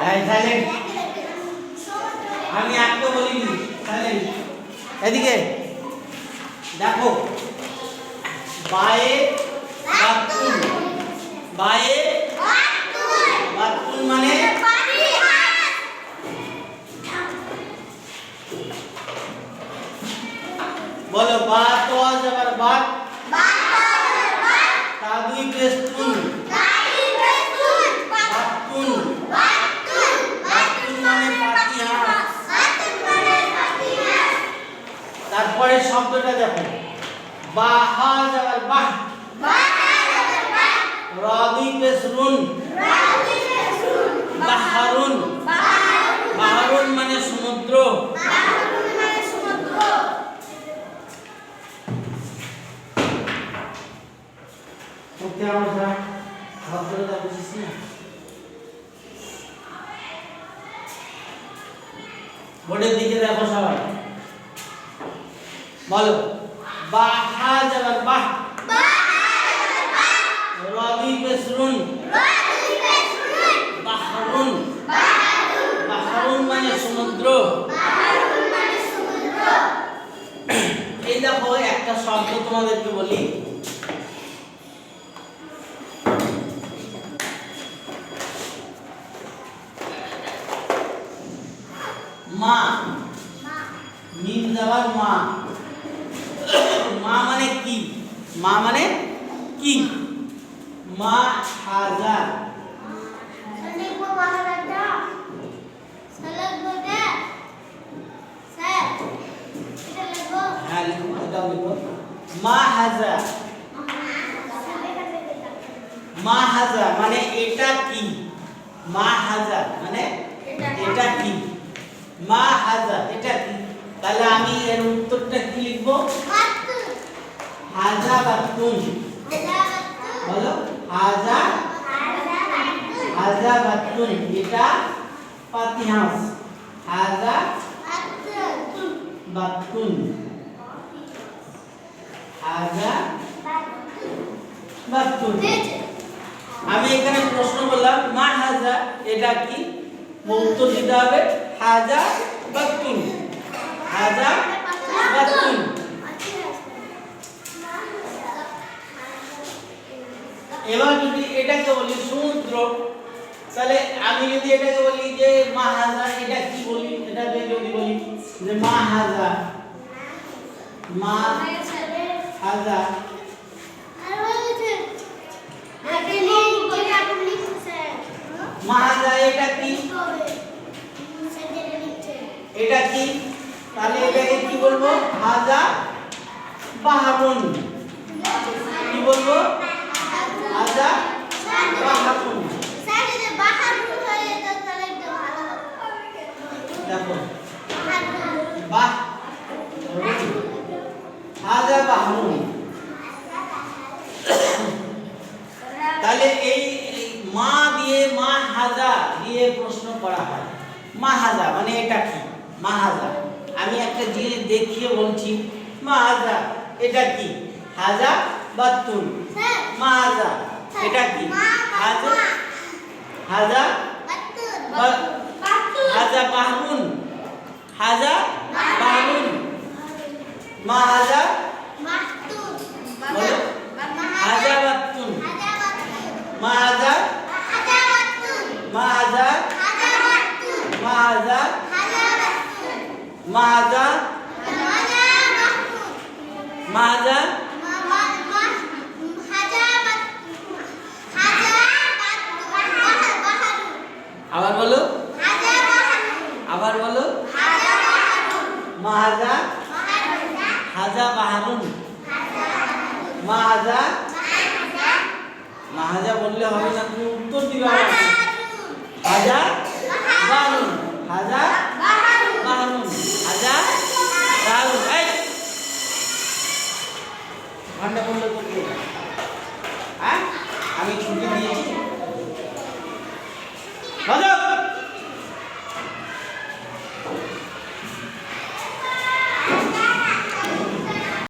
Silent. আমি একটু বলিনি, সাইলেন্ট। এদিকে দেখো, বায়ে বাতুন, বায়ে বাতুন মানে বলো, বা তো যাবার বাত, তা দুই পেস্তুন, বাতুন, বাতুন মানে পাতিহাঁস। তারপরে শব্দটা দেখো, বাহা যাবার বাহ, রা দুই পেস্তুন, বাহারুন, বাহারুন মানে সমুদ্র। ওকে, আমরা শব্দটা বুঝিস না? বোর্ডের দিকে দেখো সবাই, বলো, বাহা যাবার বাহ, রবি পেসরুন, বাহরুন, বাহরুন মানে সমুদ্র। এই দেখো একটা শব্দ তোমাদেরকে বলি, মা, মিম যাবার মা, মা মানে কি? মা মানে কি? মা হাজা, হ্যাঁ লিখো, এটাও লিখো, মা হাজা, মা হাজা মানে এটা কি? মা হাজা মানে এটা কি? মা হাজা এটা কি? তাহলে আমি এর উত্তরটা কি লিখবো? হাজা বাতুন। বলো, হাজা, হাজা বাতুন, এটা পাতিহাঁস। হাজা বাতুন, হাজা বাতুন। আমি এখানে প্রশ্ন বললাম, মা হাজা এটা কি? উত্তর দিতে হবে হাজা বাতুন, হাজা বাতুন। এবার যদি এটাকে বলি সমুদ্র, তাহলে আমি যদি এটাকে বলি যে মা হাজা, এটা কি বলি? এটাকে যদি বলি যে মা হাজা, মা হাজা, মা হাজা এটা কি? এটা কি? তাহলে এটাকে কি বলবো? হাজা বাহারুন। কি বলবো? হাজা বাহারুন। দেখো, বাহ, হাজা বাহারুন। তাহলে এই মা দিয়ে, মা হাজা দিয়ে প্রশ্ন করা হয়। মা হাজা মানে এটা কি? মা হাজা, আমি একটা জিনিস দেখিয়ে বলছি, মা হাজা এটা কি? হাজা বাতুন, মা হাজা এটা কি? হাজা, হাজা হাজা বাহরুন, হাজা বাহরুন, মা হাজা বলো, হাজা বাতুন, মা হাজা, মা হাজা, মা হাজা, মা হাজা, মা হাজা, আবার বলো, আবার বলো, মা হাজা, হাজা বাহারুন, মা হাজা, মা হাজা বললে হবে না, তুমি উত্তর দিবে আমাকে। হাজা বাহারুন, হাজা বাহারুন, হাজা বাহারুন। এই ঘন্টা বললে তো কি? হ্যাঁ, আমি ছুটি দিয়েছি।